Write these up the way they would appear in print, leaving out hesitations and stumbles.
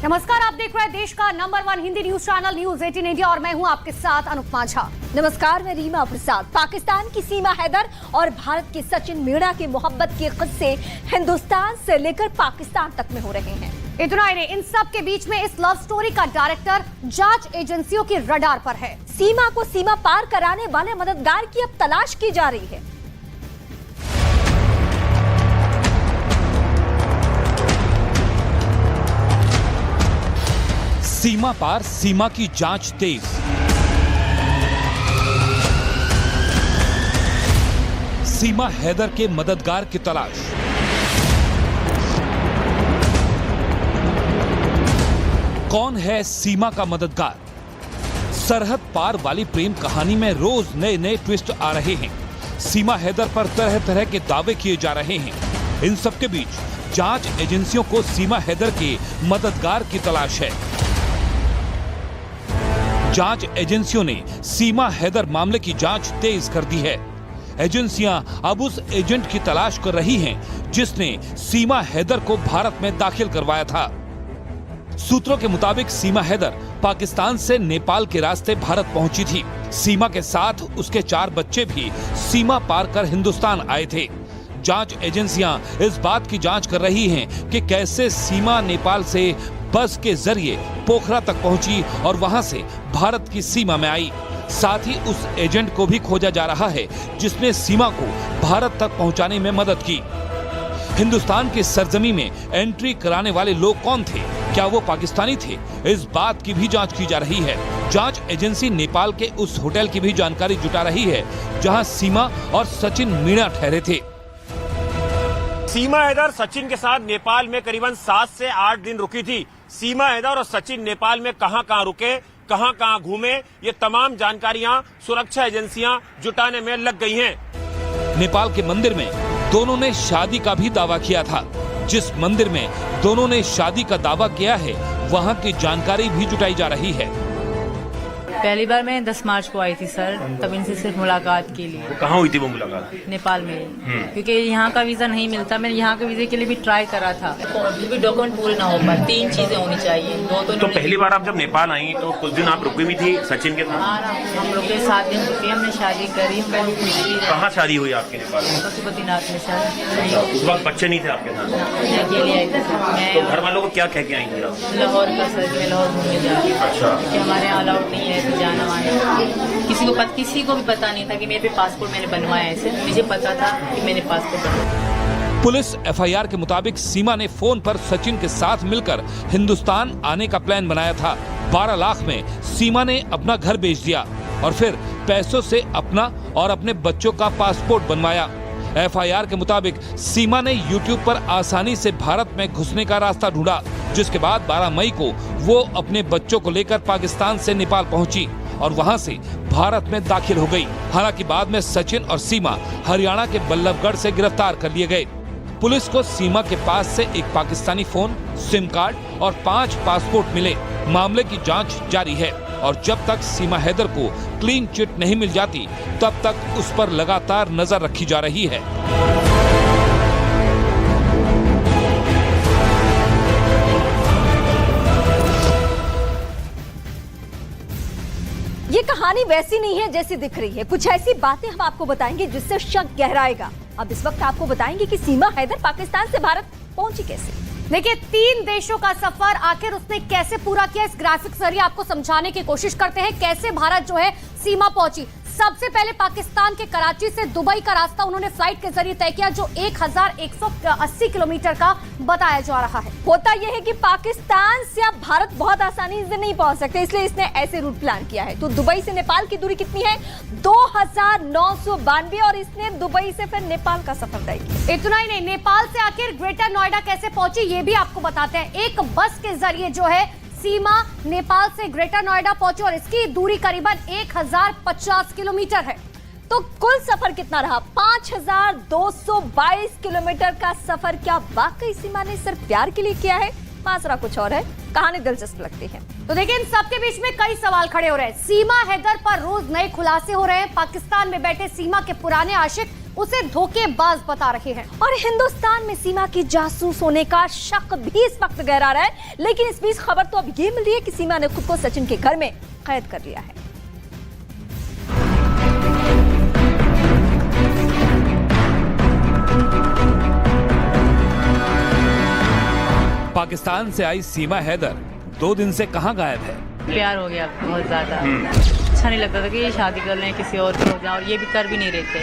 नमस्कार, आप देख रहे हैं देश का number 1 Hindi news channel news 18 India और मैं हूं आपके साथ अनुपमा झा। नमस्कार, मैं रीमा प्रसाद। पाकिस्तान की सीमा हैदर और भारत के सचिन मीणा की मोहब्बत के किस्से हिंदुस्तान से लेकर पाकिस्तान तक में हो रहे हैं। इतना ही नहीं, इन सब के बीच में इस लव स्टोरी का डायरेक्टर जांच एजेंसियों की रडार पर है। सीमा को सीमा पार कराने वाले मददगार की अब तलाश की जा रही है। सीमा पार सीमा की जांच तेज। सीमा हैदर के मददगार की तलाश। कौन है सीमा का मददगार? सरहद पार वाली प्रेम कहानी में रोज नए नए ट्विस्ट आ रहे हैं। सीमा हैदर पर तरह तरह के दावे किए जा रहे हैं। इन सब के बीच जांच एजेंसियों को सीमा हैदर के मददगार की तलाश है। जांच एजेंसियों ने सीमा हैदर मामले की जांच तेज कर दी है। एजेंसियां अब उस एजेंट की तलाश कर रही हैं जिसने सीमा हैदर को भारत में दाखिल करवाया था। सूत्रों के मुताबिक सीमा हैदर पाकिस्तान से नेपाल के रास्ते भारत पहुंची थी। सीमा के साथ उसके 4 बच्चे भी सीमा पार कर हिंदुस्तान आए थे। जांच एजेंसियां इस बात की जांच कर रही हैं कि कैसे सीमा नेपाल से बस के जरिए पोखरा तक पहुंची और वहां से भारत की सीमा में आई। साथ ही उस एजेंट को भी खोजा जा रहा है जिसने सीमा को भारत तक पहुंचाने में मदद की। हिंदुस्तान की सरजमी में एंट्री कराने वाले लोग कौन थे? क्या वो पाकिस्तानी थे? इस बात की भी जांच की जा रही है। जांच एजेंसी नेपाल के उस होटल की भी जानकारी जुटा रही है जहां सीमा और सचिन मीणा ठहरे थे। सीमा हैदर सचिन के साथ नेपाल में करीबन 7 से 8 दिन रुकी थी। सीमा हैदर और सचिन नेपाल में कहां रुके, कहां घूमे, ये तमाम जानकारियां सुरक्षा एजेंसियां जुटाने में लग गई हैं। नेपाल के मंदिर में दोनों ने शादी का भी दावा किया था। जिस मंदिर में दोनों ने शादी का दावा किया है वहां की जानकारी भी जुटाई जा रही है। पहली बार मैं 10 मार्च को आई थी सर, तब इनसे सिर्फ मुलाकात के लिए। कहाँ हुई थी वो मुलाकात? नेपाल में, क्योंकि यहाँ का वीजा नहीं मिलता। मैंने यहाँ के वीजे के लिए भी ट्राई करा था, फिर भी डॉक्यूमेंट पूरे ना हो पाए। 3 चीजें होनी चाहिए। तो पहली बार आप जब नेपाल आई तो कुछ दिन आप रुकी भी थी सचिन के साथ? हम रुके 7 दिन रुके, हमने शादी करी। कहाँ शादी हुई आपके नेपाल में? पशुपतिनाथ में शादी। उस वक्त बच्चे नहीं थे आपके साथ? अकेले आई थी। तो घर वालों को क्या कह के आई थी आप? लाहौर का सर, मैं लाहौर घूमने जा रही। अच्छा। क्योंकि हमारे यहाँ अलाउड नहीं है जाना आना। किसी को भी पता नहीं था कि मेरे पे पासपोर्ट मैंने बनवाया है। ऐसे मुझे पता था कि मैंने पासपोर्ट बनवाया। पुलिस एफआईआर के मुताबिक सीमा ने फोन पर सचिन के साथ मिलकर हिंदुस्तान आने का प्लान बनाया था। 12 लाख में सीमा ने अपना घर बेच दिया और फिर पैसों से अपना और अपने बच्चों का पासपोर्ट बनवाया। एफआईआर के मुताबिक सीमा ने यूट्यूब पर आसानी से भारत में घुसने का रास्ता ढूंढा, जिसके बाद 12 मई को वो अपने बच्चों को लेकर पाकिस्तान से नेपाल पहुंची और वहां से भारत में दाखिल हो गई। हालांकि बाद में सचिन और सीमा हरियाणा के बल्लभगढ़ से गिरफ्तार कर लिए गए। पुलिस को सीमा के पास से एक पाकिस्तानी फोन, सिम कार्ड और 5 पासपोर्ट मिले। मामले की जांच जारी है और जब तक सीमा हैदर को क्लीन चिट नहीं मिल जाती तब तक उस पर लगातार नजर रखी जा रही है। ये कहानी वैसी नहीं है जैसी दिख रही है। कुछ ऐसी बातें हम आपको बताएंगे जिससे शक गहराएगा। अब इस वक्त आपको बताएंगे कि सीमा हैदर पाकिस्तान से भारत पहुंची कैसे। देखिए, 3 देशों का सफर आखिर उसने कैसे पूरा किया, इस ग्राफिक जरिए आपको समझाने की कोशिश करते हैं कैसे भारत जो है सीमा पहुंची। सबसे पहले पाकिस्तान के कराची से दुबई का रास्ता उन्होंने फ्लाइट के जरिए तय किया जो 1180 किलोमीटर का बताया जा रहा है। होता यह है कि पाकिस्तान से अब भारत बहुत आसानी से नहीं पहुंच सकते, इसलिए इसने ऐसे रूट प्लान किया है। तो दुबई से नेपाल की दूरी कितनी है? 2992 और इसने दुबई से फिर नेपाल का सफर तय किया। इतना ही नहीं, नेपाल से आखिर ग्रेटर नोएडा कैसे पहुंची ये भी आपको बताते हैं। एक बस के जरिए जो है सीमा नेपाल से ग्रेटर नोएडा पहुंची और इसकी दूरी करीबन 1050 किलोमीटर है। तो कुल सफर कितना रहा? 5222 किलोमीटर का सफर। क्या वाकई सीमा ने सिर्फ प्यार के लिए किया है? माजरा कुछ और है। कहानी दिलचस्प लगती है। तो देखिए, इन सबके बीच में कई सवाल खड़े हो रहे हैं। सीमा हैदर पर रोज नए खुलासे हो रहे हैं। पाकिस्तान में बैठे सीमा के पुराने आशिक उसे धोखेबाज बता रहे हैं। और हिंदुस्तान में सीमा की जासूस होने का शक भी इस वक्त गहरा रहा है। लेकिन इस बीच खबर तो अब ये मिल रही है कि सीमा ने खुद को सचिन के घर में कैद कर लिया है। पाकिस्तान से आई सीमा हैदर 2 दिन से कहां गायब है? प्यार हो गया बहुत ज्यादा। अच्छा नहीं लगता था कि ये शादी कर लें किसी और की हो जाए, और ये भी कर भी नहीं रहे थे।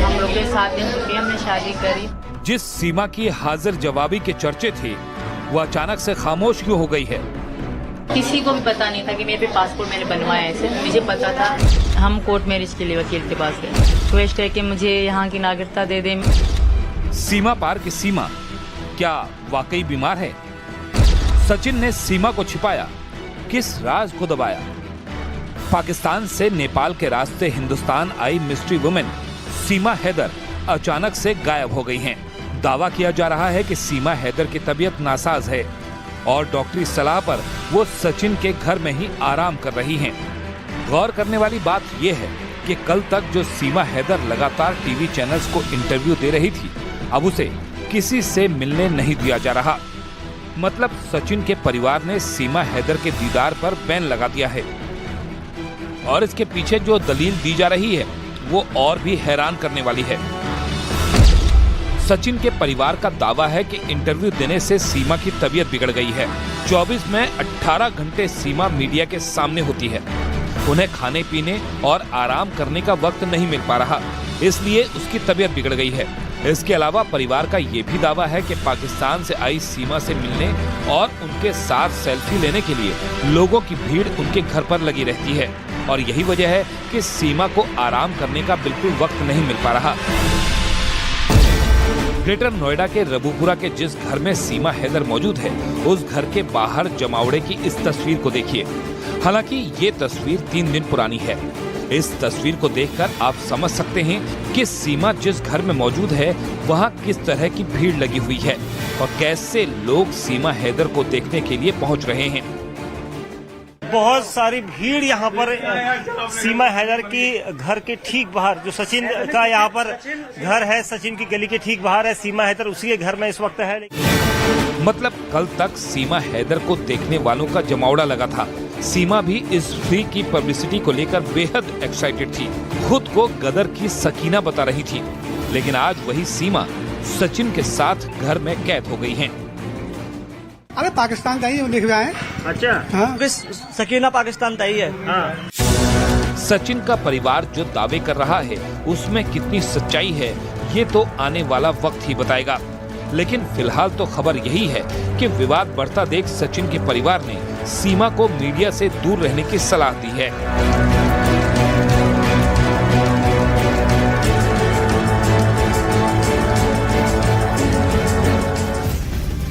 हम लोग के 7 दिन रुके, हमने शादी करी। जिस सीमा की हाजिर जवाबी के चर्चे थे वो अचानक से खामोश क्यों हो गई है? किसी को भी पता नहीं था कि मेरे पे पासपोर्ट मैंने बनवाया है। ऐसे मुझे पता था। हम कोर्ट मैरिज के लिए वकील के पास गए, रिक्वेस्ट है कि मुझे यहाँ की नागरिकता दे दें। सीमा पार की सीमा क्या वाकई बीमार है? सचिन ने सीमा को छिपाया, किस राज को दबाया? पाकिस्तान से नेपाल के रास्ते हिंदुस्तान आई मिस्ट्री वुमेन सीमा हैदर अचानक से गायब हो गई हैं। दावा किया जा रहा है कि सीमा हैदर की तबीयत नासाज है और डॉक्टरी सलाह पर वो सचिन के घर में ही आराम कर रही हैं। गौर करने वाली बात यह है कि कल तक जो सीमा हैदर लगातार टीवी चैनल्स को इंटरव्यू दे रही थी, अब उसे किसी से मिलने नहीं दिया जा रहा। मतलब सचिन के परिवार ने सीमा हैदर के दीदार पर बैन लगा दिया है। और इसके पीछे जो दलील दी जा रही है वो और भी हैरान करने वाली है। सचिन के परिवार का दावा है कि इंटरव्यू देने से सीमा की तबीयत बिगड़ गई है। 24 में 18 घंटे सीमा मीडिया के सामने होती है। उन्हें खाने पीने और आराम करने का वक्त नहीं मिल पा रहा, इसलिए उसकी तबीयत बिगड़ गई है। इसके अलावा परिवार का ये भी दावा है कि पाकिस्तान से आई सीमा से मिलने और उनके साथ सेल्फी लेने के लिए लोगों की भीड़ उनके घर पर लगी रहती है और यही वजह है कि सीमा को आराम करने का बिल्कुल वक्त नहीं मिल पा रहा। ग्रेटर नोएडा के रबूपुरा के जिस घर में सीमा हैदर मौजूद है, उस घर के बाहर जमावड़े की इस तस्वीर को देखिए। हालांकि ये तस्वीर 3 दिन पुरानी है। इस तस्वीर को देखकर आप समझ सकते हैं कि सीमा जिस घर में मौजूद है वहाँ किस तरह की भीड़ लगी हुई है और कैसे लोग सीमा हैदर को देखने के लिए पहुँच रहे हैं। बहुत सारी भीड़ यहाँ पर सीमा हैदर की घर के ठीक बाहर, जो सचिन का यहाँ पर घर है, सचिन की गली के ठीक बाहर है, सीमा हैदर उसी के घर में इस वक्त है। मतलब कल तक सीमा हैदर को देखने वालों का जमावड़ा लगा था। सीमा भी इस फ्री की पब्लिसिटी को लेकर बेहद एक्साइटेड थी, खुद को गदर की सकीना बता रही थी। लेकिन आज वही सीमा सचिन के साथ घर में कैद हो गई हैं। अरे पाकिस्तान ताई लिख रहा है। अच्छा हाँ? सकीना पाकिस्तान ताई है। हाँ। सचिन का परिवार जो दावे कर रहा है उसमें कितनी सच्चाई है ये तो आने वाला वक्त ही बताएगा। लेकिन फिलहाल तो खबर यही है कि विवाद बढ़ता देख सचिन के परिवार ने सीमा को मीडिया से दूर रहने की सलाह दी है।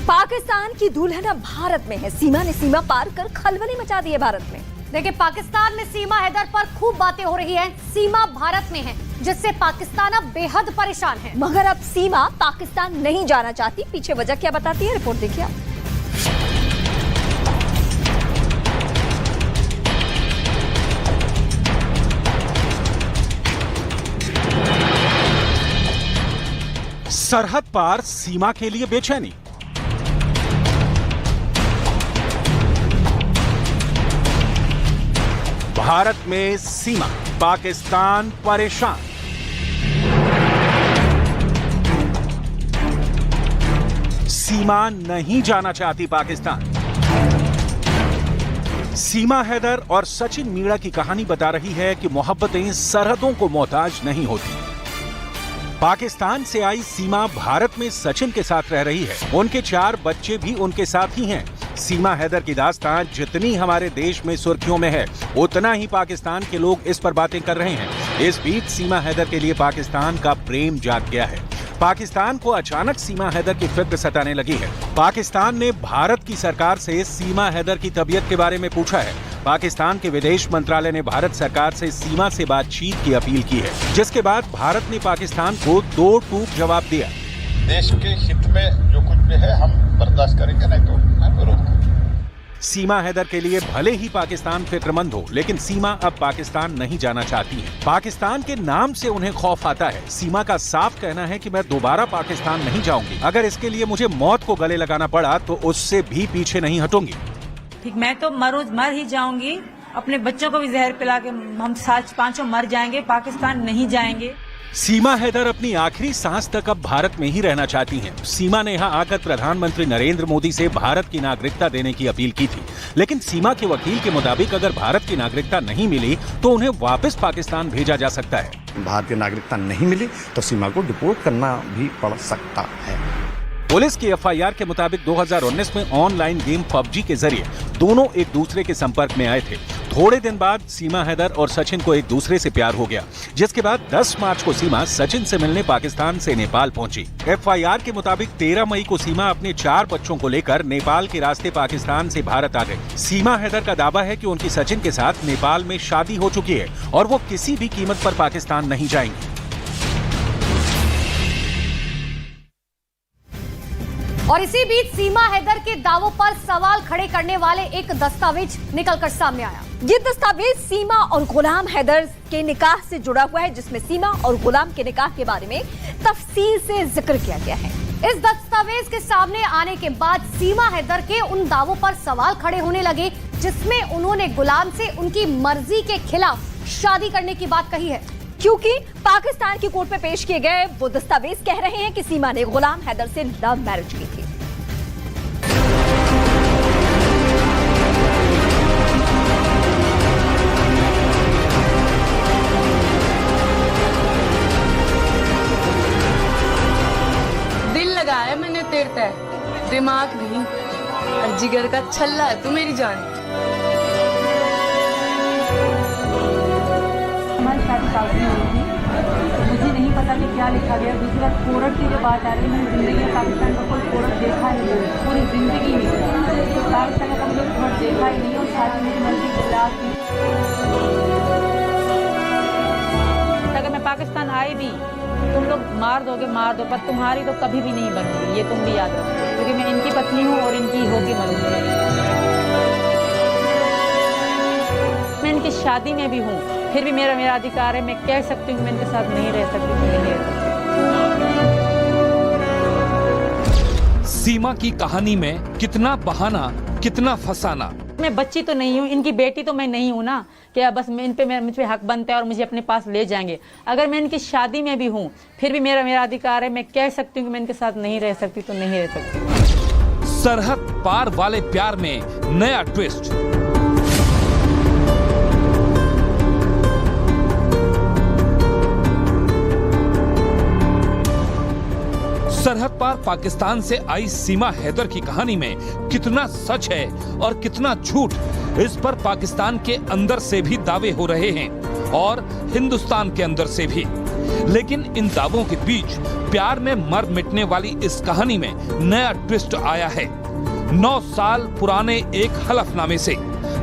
पाकिस्तान की दुल्हन अब भारत में है। सीमा ने सीमा पार कर खलबली मचा दी है भारत में। देखिए, पाकिस्तान में सीमा हैदर पर खूब बातें हो रही है। सीमा भारत में है, जिससे पाकिस्तान अब बेहद परेशान है। मगर अब सीमा पाकिस्तान नहीं जाना चाहती। पीछे वजह क्या बताती है, रिपोर्ट देखिए आप। सरहद पार सीमा के लिए बेचैनी। भारत में सीमा, पाकिस्तान परेशान। सीमा नहीं जाना चाहती पाकिस्तान। सीमा हैदर और सचिन मीणा की कहानी बता रही है कि मोहब्बतें सरहदों को मोहताज नहीं होती। पाकिस्तान से आई सीमा भारत में सचिन के साथ रह रही है। उनके 4 बच्चे भी उनके साथ ही हैं। सीमा हैदर की दास्तान जितनी हमारे देश में सुर्खियों में है, उतना ही पाकिस्तान के लोग इस पर बातें कर रहे हैं। इस बीच सीमा हैदर के लिए पाकिस्तान का प्रेम जाग गया है। पाकिस्तान को अचानक सीमा हैदर की फिक्र सताने लगी है। पाकिस्तान ने भारत की सरकार से सीमा हैदर की तबीयत के बारे में पूछा है। पाकिस्तान के विदेश मंत्रालय ने भारत सरकार से सीमा से बातचीत की अपील की है, जिसके बाद भारत ने पाकिस्तान को 2 टूक जवाब दिया। देश के हित में जो कुछ भी है हम बर्दाश्त करेंगे, नहीं तो विरोध करेंगे। सीमा हैदर के लिए भले ही पाकिस्तान फिक्रमंद हो, लेकिन सीमा अब पाकिस्तान नहीं जाना चाहती है। पाकिस्तान के नाम से उन्हें खौफ आता है। सीमा का साफ कहना है कि मैं दोबारा पाकिस्तान नहीं जाऊंगी। अगर इसके लिए मुझे मौत को गले लगाना पड़ा तो उससे भी पीछे नहीं हटूंगी। ठीक, मैं तो मर ही जाऊंगी। अपने बच्चों को भी जहर पिला के हम 7-5 मर जाएंगे, पाकिस्तान नहीं जाएंगे। सीमा हैदर अपनी आखिरी सांस तक अब भारत में ही रहना चाहती हैं। सीमा ने यहां आकर प्रधानमंत्री नरेंद्र मोदी से भारत की नागरिकता देने की अपील की थी, लेकिन सीमा के वकील के मुताबिक अगर भारत की नागरिकता नहीं मिली तो उन्हें वापस पाकिस्तान भेजा जा सकता है। भारतीय नागरिकता नहीं मिली तो सीमा को डिपोर्ट करना भी पड़ सकता है। पुलिस की एफआईआर के मुताबिक 2019 में ऑनलाइन गेम PUBG के जरिए दोनों एक दूसरे के संपर्क में आए थे। थोड़े दिन बाद सीमा हैदर और सचिन को एक दूसरे से प्यार हो गया, जिसके बाद 10 मार्च को सीमा सचिन से मिलने पाकिस्तान से नेपाल पहुंची। एफआईआर के मुताबिक 13 मई को सीमा अपने 4 बच्चों को लेकर नेपाल के रास्ते पाकिस्तान से भारत आ गई। सीमा हैदर का दावा है कि उनकी सचिन के साथ नेपाल में शादी हो चुकी है और वो किसी भी कीमत पर पाकिस्तान नहीं जाएंगी। और इसी बीच सीमा हैदर के दावों पर सवाल खड़े करने वाले एक दस्तावेज निकलकर सामने आया। ये दस्तावेज सीमा और गुलाम हैदर के निकाह से जुड़ा हुआ है, जिसमें सीमा और गुलाम के निकाह के बारे में तफसील से जिक्र किया गया है। इस दस्तावेज के सामने आने के बाद सीमा हैदर के उन दावों पर सवाल खड़े होने लगे जिसमें उन्होंने गुलाम से उनकी मर्जी के खिलाफ शादी करने की बात कही है, क्योंकि पाकिस्तान की कोर्ट में पेश किए गए वो दस्तावेज कह रहे हैं कि सीमा ने गुलाम हैदर से लव मैरिज की थी। दिल लगाया मैंने तेरे तय, दिमाग नहीं, और जिगर का छल्ला है तू मेरी जान। हमारी शादी काफी हुई थी, मुझे नहीं पता कि क्या लिखा गया। दूसरी बात, कोर्ट की जो बात आ रही है, मैंने जिंदगी में पाकिस्तान का कोई कोर्ट देखा ही नहीं, पूरी जिंदगी में पाकिस्तान का कोई कोर्ट देखा ही नहीं, और शादी मेरी मर्जी के खिलाफ थी। अगर मैं पाकिस्तान आई भी, तुम लोग मार दोगे, मार दो, पर तुम्हारी तो कभी भी नहीं बनूंगी, ये तुम भी याद रखो, क्योंकि मैं इनकी पत्नी हूँ और इनकी होके मरूंगी। मैं इनकी शादी में भी हूँ, फिर भी मेरा अधिकार है, मैं कह सकती हूँ मैं इनके साथ नहीं रह सकती, नहीं रह सकती। सीमा की कहानी में कितना बहाना, कितना फसाना। मैं बच्ची तो नहीं हूँ, इनकी बेटी तो मैं नहीं हूँ ना, क्या बस मुझ पे हक बनता है और मुझे अपने पास ले जाएंगे। अगर मैं इनकी शादी में भी हूँ, फिर भी मेरा अधिकार है, मैं कह सकती हूँ कि मैं इनके साथ नहीं रह सकती तो नहीं रह सकती। सरहद पार वाले प्यार में नया ट्विस्ट। सरहद पार पाकिस्तान से आई सीमा हैदर की कहानी में कितना सच है और कितना झूठ, इस पर पाकिस्तान के अंदर से भी दावे हो रहे हैं और हिंदुस्तान के अंदर से भी। लेकिन इन दावों के बीच प्यार में मर मिटने वाली इस कहानी में नया ट्विस्ट आया है। 9 साल पुराने एक हलफनामे से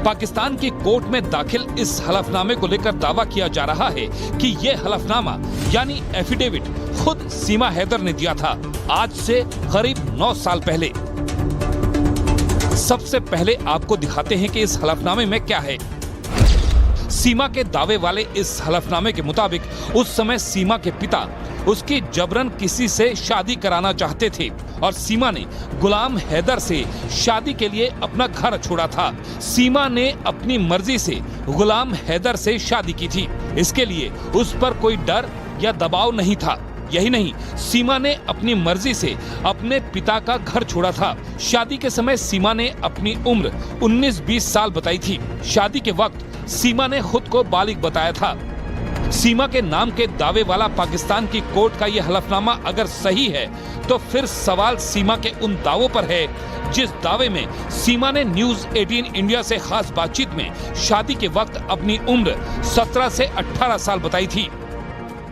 पाकिस्तान की कोर्ट में दाखिल इस हलफनामे को लेकर दावा किया जा रहा है कि ये हलफनामा यानी एफिडेविट खुद सीमा हैदर ने दिया था, आज से करीब 9 साल पहले। सबसे पहले आपको दिखाते हैं कि इस हलफनामे में क्या है। सीमा के दावे वाले इस हलफनामे के मुताबिक उस समय सीमा के पिता उसकी जबरन किसी से शादी कराना चाहते थे और सीमा ने गुलाम हैदर से शादी के लिए अपना घर छोड़ा था। सीमा ने अपनी मर्जी से गुलाम हैदर से शादी की थी, इसके लिए उस पर कोई डर या दबाव नहीं था। यही नहीं, सीमा ने अपनी मर्जी से अपने पिता का घर छोड़ा था। शादी के समय सीमा ने अपनी उम्र 19-20 साल बताई थी। शादी के वक्त सीमा ने खुद को बालिग बताया था। सीमा के नाम के दावे वाला पाकिस्तान की कोर्ट का यह हलफनामा अगर सही है तो फिर सवाल सीमा के उन दावों पर है जिस दावे में सीमा ने न्यूज 18 इंडिया से खास बातचीत में शादी के वक्त अपनी उम्र 17 से 18 साल बताई थी।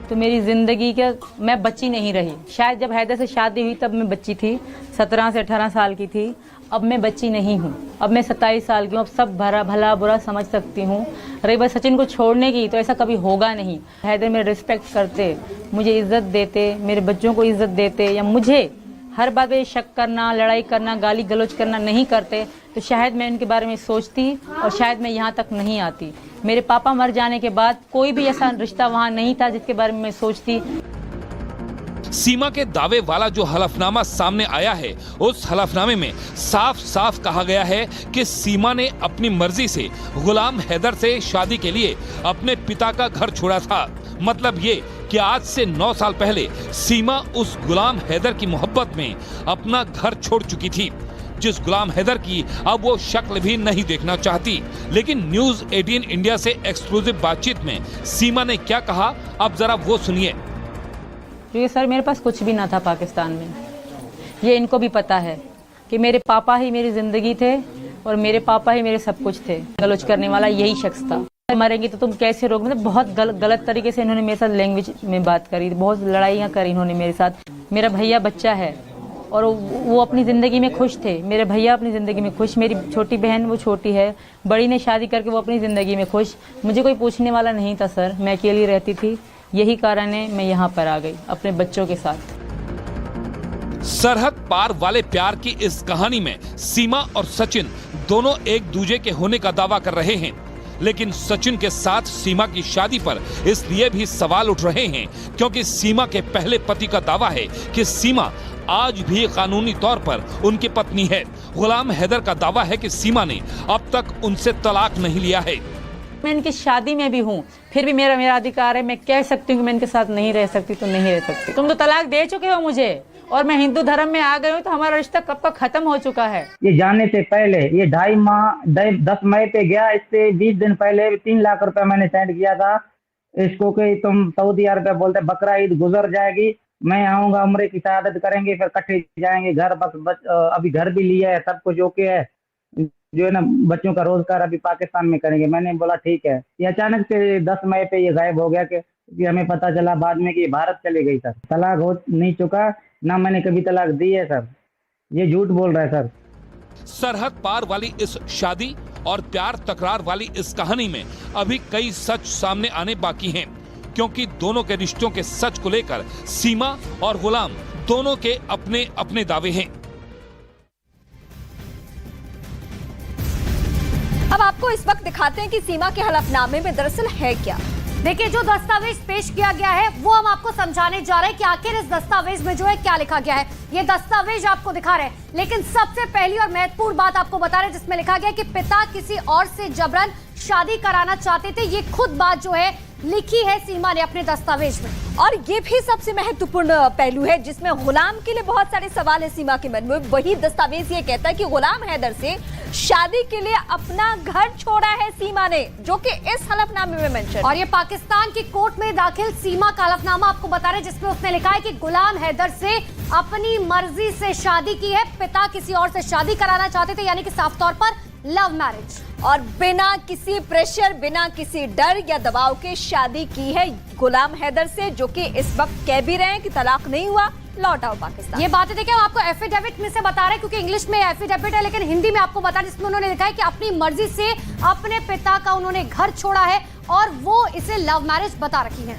तो मेरी जिंदगी का मैं बच्ची नहीं रही, शायद जब हैदर से शादी हुई तब मैं बच्ची थी, 17 से 18 साल की थी। अब मैं बच्ची नहीं हूँ, अब मैं 27 साल की हूँ। अब सब भला बुरा समझ सकती हूँ। रही बात सचिन को छोड़ने की, तो ऐसा कभी होगा नहीं। हैदर मेरे रिस्पेक्ट करते, मुझे इज्जत देते, मेरे बच्चों को इज्जत देते, या मुझे हर बात पे शक करना, लड़ाई करना, गाली गलौज करना नहीं करते तो शायद मैं इनके बारे में सोचती और शायद मैं यहाँ तक नहीं आती। मेरे पापा मर जाने के बाद कोई भी ऐसा रिश्ता वहाँ नहीं था जिसके बारे में मैं सोचती। सीमा के दावे वाला जो हलफनामा सामने आया है, उस हलफनामे में साफ साफ कहा गया है कि सीमा ने अपनी मर्जी से गुलाम हैदर से शादी के लिए अपने पिता का घर छोड़ा था। मतलब ये कि आज से 9 साल पहले सीमा उस गुलाम हैदर की मोहब्बत में अपना घर छोड़ चुकी थी, जिस गुलाम हैदर की अब वो शक्ल भी नहीं देखना चाहती। लेकिन न्यूज़ 18 इंडिया से एक्सक्लूसिव बातचीत में सीमा ने क्या कहा, अब जरा वो सुनिए। क्योंकि सर मेरे पास कुछ भी ना था पाकिस्तान में, ये इनको भी पता है कि मेरे पापा ही मेरी जिंदगी थे और मेरे पापा ही मेरे सब कुछ थे। गलौज करने वाला यही शख्स था। मरेंगे तो तुम कैसे रोक, मतलब बहुत गलत तरीके से इन्होंने मेरे साथ लैंग्वेज में बात करी, बहुत लड़ाइयाँ करी इन्होंने मेरे साथ। मेरा भैया बच्चा है और वो अपनी ज़िंदगी में खुश थे, मेरे भैया अपनी ज़िंदगी में खुश, मेरी छोटी बहन वो छोटी है, बड़ी ने शादी करके वो अपनी ज़िंदगी में खुश। मुझे कोई पूछने वाला नहीं था सर, मैं अकेली रहती थी, यही कारण है मैं यहाँ पर आ गई अपने बच्चों के साथ। सरहद पार वाले प्यार की इस कहानी में सीमा और सचिन दोनों एक दूजे के होने का दावा कर रहे हैं, लेकिन सचिन के साथ सीमा की शादी पर इसलिए भी सवाल उठ रहे हैं क्योंकि सीमा के पहले पति का दावा है कि सीमा आज भी कानूनी तौर पर उनकी पत्नी है। गुलाम हैदर का दावा है कि सीमा ने अब तक उनसे तलाक नहीं लिया है। मैं इनकी शादी में भी हूँ, फिर भी मेरा अधिकार है, मैं कह सकती हूँ कि मैं इनके साथ नहीं रह सकती तो नहीं रह सकती। तुम तो तलाक दे चुके हो मुझे और मैं हिंदू धर्म में आ गई हूँ, तो हमारा रिश्ता कब का खत्म हो चुका है। ये जाने से पहले ये 2.5 माह 10 मई पे गया, इससे 20 दिन पहले 3 लाख रुपए मैंने सेंड किया था इसको कि तुम सऊदी अरब बोलते बकरा ईद गुजर जाएगी, मैं आऊंगा, उम्रे की शहादत करेंगे, फिर इकट्ठे जाएंगे घर। बस अभी घर भी लिया है, सब कुछ ओके है, जो है ना बच्चों का रोजगार अभी पाकिस्तान में करेंगे। मैंने बोला ठीक है। ये अचानक से 10 मई पे ये गायब हो गया कि हमें पता चला बाद में कि भारत चले गई। सर तलाक हो नहीं चुका, ना मैंने कभी तलाक दी है सर, ये झूठ बोल रहा है सर। सरहद पार वाली इस शादी और प्यार तकरार वाली इस कहानी में अभी कई सच सामने आने बाकी हैं, क्योंकि दोनों के रिश्तों के सच को लेकर सीमा और गुलाम दोनों के अपने अपने दावे हैं। अब आपको इस वक्त दिखाते हैं कि सीमा के हलफनामे में दरअसल है क्या। देखिए, जो दस्तावेज पेश किया गया है वो हम आपको समझाने जा रहे हैं कि आखिर इस दस्तावेज में जो है क्या लिखा गया है। ये दस्तावेज आपको दिखा रहे हैं, लेकिन सबसे पहली और महत्वपूर्ण बात आपको बता रहे हैं जिसमें लिखा गया है कि पिता किसी और से जबरन शादी कराना चाहते थे। ये खुद बात जो है लिखी है सीमा ने अपने दस्तावेज में। और ये भी सबसे महत्वपूर्ण पहलू है जिसमें गुलाम के लिए बहुत सारे सवाल है सीमा के मन में। वही दस्तावेज ये कहता है कि गुलाम हैदर से शादी के लिए अपना घर छोड़ा है सीमा ने, जो कि इस हलफनामे में मेंशन। और ये पाकिस्तान की कोर्ट में दाखिल सीमा का हलफनामा आपको बता रहे हैं जिसमें उसने लिखा है कि गुलाम हैदर से अपनी मर्जी से शादी की है, पिता किसी और से शादी कराना चाहते थे, यानी कि साफ तौर पर लव मैरिज, और बिना किसी प्रेशर, बिना किसी डर या दबाव के शादी की है गुलाम हैदर से, जो कि इस वक्त कह भी रहे हैं कि तलाक नहीं हुआ, लौट आओ पाकिस्तान। ये बातें देखिए, हम आपको एफिडेविट में से बता रहे हैं क्योंकि इंग्लिश में एफिडेविट है, लेकिन हिंदी में आपको बता रहे जिसमें उन्होंने लिखा है कि अपनी मर्जी से अपने पिता का उन्होंने घर छोड़ा है और वो इसे लव मैरिज बता रखी है।